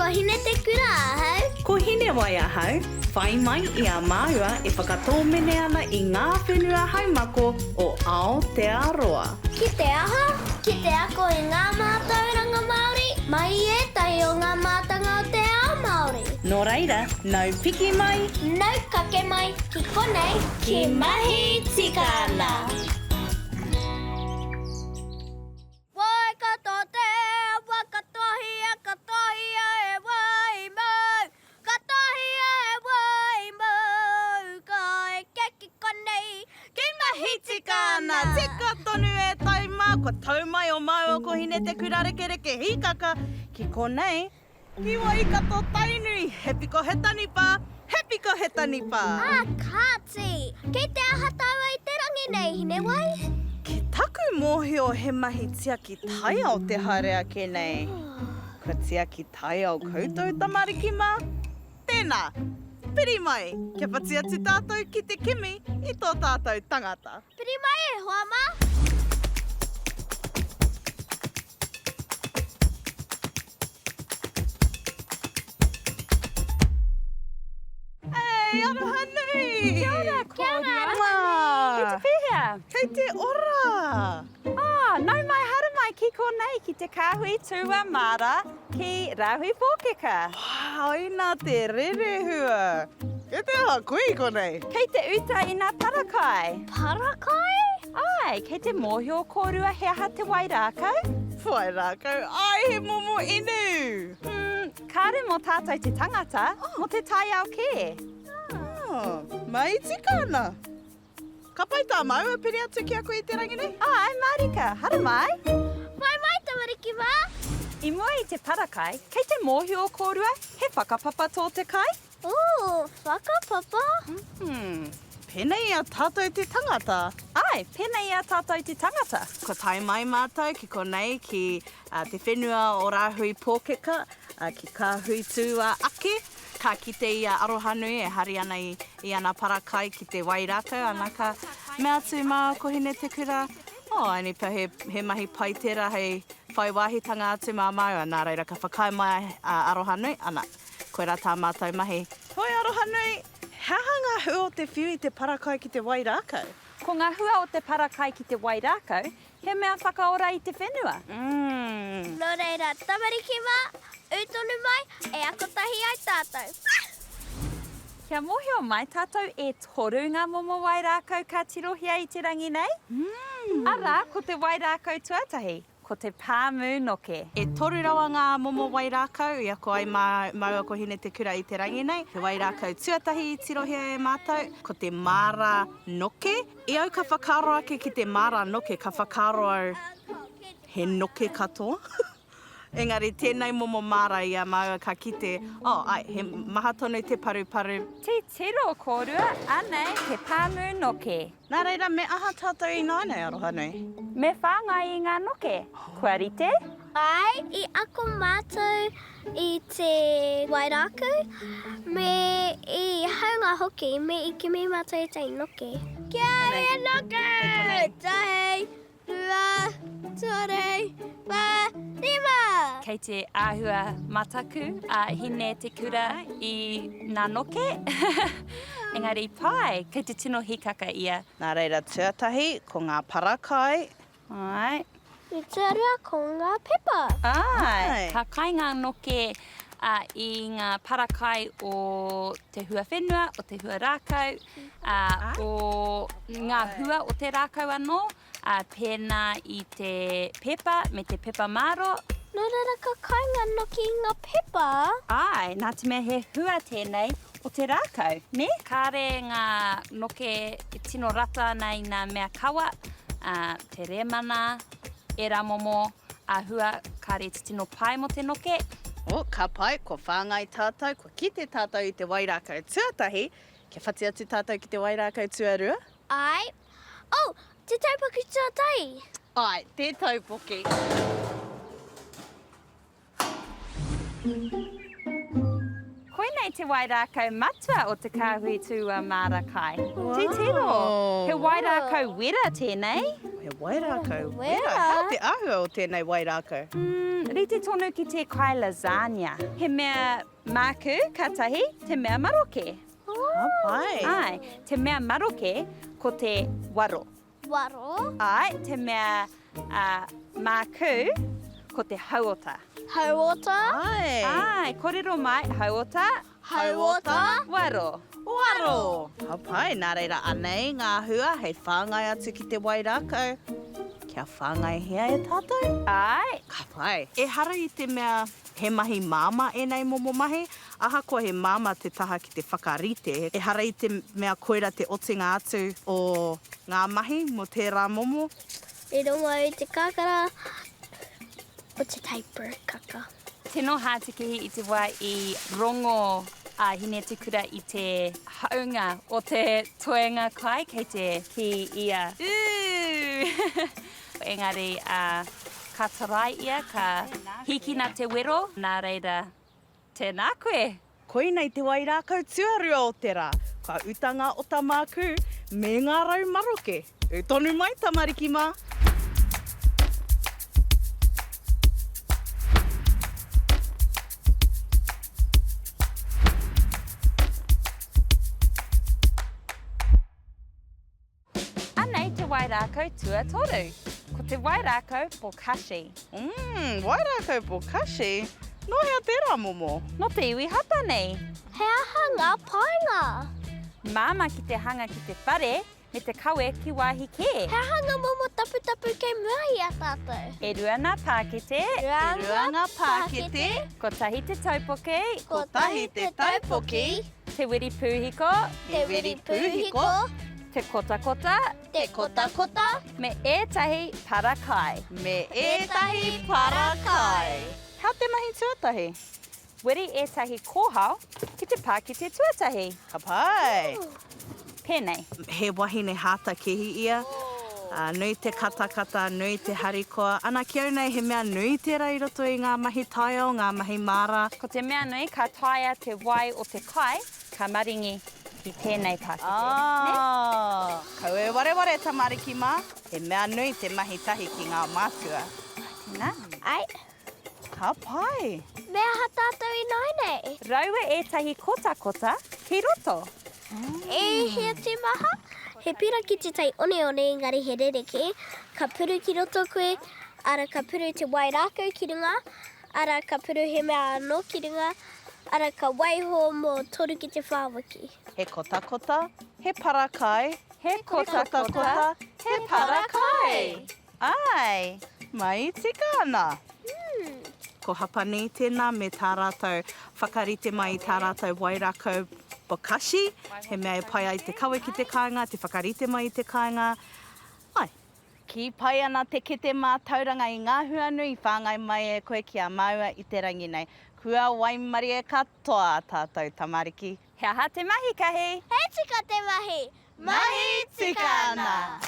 Hine te kura ahau. Ko Hinewai ahau, whai mai I a māua e whakatōmene ana I ngā whenua haumako o Aotearoa. Ki te aha, ki te ako I ngā mātauranga Māori, mai e tai o ngā mātanga o te ao Māori. Nō reira, nau piki mai, Nau kake mai, ki konei, ki Mahi Tika Ana. Wai kato te, wakatohia, katohia e wai mau. Katohia e wai mau, kai ke ki konei, ki Mahi Tika Ana. Tika tonu e taima, ko taumai o mau ko hine te kura reke reke hikaka, ki konei, ki wai kato tainui, he piko he tanipa, he piko he tanipa. Kāti, kei te aha taua I te rangi nei, Hinewai. Ke taku mōhio he mahi tiaki taiao te haere ake nei. Ko tiaki taiao koutou tamariki mā. Tēnā, piri mai, kia pati atu tātou ki te kimi I tō tātou tangata. Piri mai e hoa mā. Hei, Arohanui! Kia ora, Kura. Kei te whihia. Kei te ora! Nau mai hara mai ki konei ki te kāhui tua mara ki Rāhui Pōkeka. Wow, ina te rerehua. Ke te aha kui konei? Kei te uta I ngā parakai. Parakai? Ai, kei te mōhio kōrua he aha te Wairākau. Wairākau, ai he momo inu! Kāre mō tātou te tangata, mō te taiao ke. Mahi Tika Ana. Ka pai tā maua piri atu ki a koe I te rangi nei? Ai, Marika, hara mai. Mai mai tamariki mā. I mua I te parakai, kei te mōhio kōrua he whakapapa tō te kai. Whakapapa. Pēnei a tātou te tangata. Ai, pēnei a tātou te tangata. Ko tai mai mātou ki konei ki te whenua o Rāhui Pōkeka, ki ka hui tū ake. Ka kite I a Arohanui e hari ana I ana parakai ki te Wairākau, ana ka mea tū mā ko hine te kura. Ani pa he mahi pai tera hei whai wāhitanga atu mā maua. Nā reira ka whakai mai a Arohanui, ana koe rā tā mātou mahi. Hoi Arohanui, hea ngā hua o te whiu I te parakai ki te Wairākau? Ko ngā hua o te parakai ki te Wairākau, he mea whakaora I te whenua. Nō reira, tamariki mā, utonu mai, e akotahi ai tātou. Kia mōhio mai tātou e toru ngā momo Wairākau ka tirohia I te rangi nei. Ara, ko te Wairākau tuatahi, ko te pāmu noke. E toru rawa ngā momo Wairākau, ia ko ai maua ko hine te kura I te rangi nei. Te Wairākau tuatahi I tirohia e mātou, ko te māra noke. I au ka whakaro ake ki te māra noke, ka whakaro au he noke katoa. Engari, tēnei momo māra I a maua ka kite, he maha tonu te paru. Te tiro kōrua, anei te pāmu noke. Nā reira, me aha tātou I nānei, Arohanui? Me whāngai I ngā noke. Kua rite? Ai, I ako mātou I te Wairākau, me I haunga hoki, me I kimi mātou I te noke. Kia ora noke! Tahi, rua, tore, wā, rima! Kei te āhua mataku, hine te kura I ngā noke. Engari pai, kei te tino hikaka ia. Nā reira, tuatahi, ko ngā parakai. Ai. I te rua ko ngā pepa. Ai. Ka kai ngā noke I ngā parakai o te hua whenua, o te hua rākau, o ngā hua o te rākau anō, pēnā I te pepa me te pepa maro. Nō reira ka kai ngā noki I ngā pepa. Ai, nā te mea he hua tēnei o te rākau, ne? Kāre ngā noke I tino rata nei ngā mea kawa, te remana, e rā momo, hua kāre te tino pai mo te noke. Ka pai, ko whāngai tātou, ko kite tātou I te Wairākau tuatahi. Kia whati atu tātou ki te Wairākau tuarua? Ai. Te taupaki tuatai. Ai, te taupoki. Koinei te Wairākau matua o te kāhui tua mārakai. Te tiro. He Wairākau wera tēnei. He He Wairākau. Wera. Hea te ahua o tēnei Wairākau. Rite tonu ki te kai lasagna. He mea māku, katahi, te mea maroke. Pai. Ai, te mea maroke ko te waro. Waro. Ai, te mea māku ko te hauota. Hauota. Ai. Ai, kōrero mai, hauota, Hauota. waro. Waro. Pai, nā reira anei ngā hua hei whāngai atu ki te Wairākau. Kia whāngai hea e tātou? Ai, Ka pai. E hara i te mea he mahi māma e nei momo mahi. Aha ko he māma te taha ki te whakarite. E hara i te mea koera te otinga atu o ngā mahi mo tērā momo. E rongo i te kakara o te taipur kaka. tino hātikihi i te wā i rongo a Hine te kura i te haunga o te toenga kai kei te ki ia. Engari, ka tarai ia, ka hiki nā te wero, nā reira, tēnā koe. Koinei te Wairākau tuarua o te rā. Ka utanga o ta māku me ngā rau maroke. E tonu mai tamariki mā. Anei te Wairākau tua toru. Ko te Wairākau bokashi. Wairākau bokashi. No hea tērā momo. No te iwi hata nei. He aha ngā painga. Māma ki te hanga ki te whare, me te kawe ki wāhi kē. He aha ngā momo tapu tapu kei mua i a tātou. E rua ngā pākete, Rua ngā pākete. ko tahi te taupoke, Ko tahi te taupoki. te wiri pūhiko, Te wiri pūhiko. te kota kota, Te kota kota. me ētahi parakai. Me ētahi parakai. Hea te mahi tuatahi? Wiri ētahi kōhau ki te pākete tuatahi. Ka pai. Pēnei. He wahine hata kehi ia. Nui te katakata, nui te harikoa. Ana ki au nei he mea nui tērā i roto i ngā mahi taiao, ngā mahi māra. Ko te mea nui ka taia te wai o te kai, ka maringi ki tēnei pākete. Kau e wareware tamariki mā. He mea nui te mahi tahi ki ngā mātua. Tēnā. Ai, Ka pai. mea ha tātou i nai nei. Raua ētahi kota kota ki roto. E hea te maha. He pira ki te tai one one engari he rereke. Ka puru ki roto koe, ara ka puru te Wairākau ki runga, ara ka puru he mea anō ki runga, ara ka waiho mō toru ki te whāwaki. He kota kota, he parakai. He kota kota, he parakai. Ai, Mahi Tika Ana. Ko hapani tēnā me tā rātou whakarite mai i tā rātou Wairākau bokashi. He mea e pai ai te kawe ki te kāinga, te whakarite mai i te kāinga. Ai, ki pai ana te kete mātauranga i ngā huanui, whāngai mai e koe ki a maua i te rangi nei. Kua waimari e katoa tātou tamariki. He aha te mahi kahi. He tika te mahi. Mahi Tika Ana.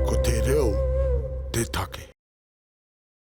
Ko te reo, te take.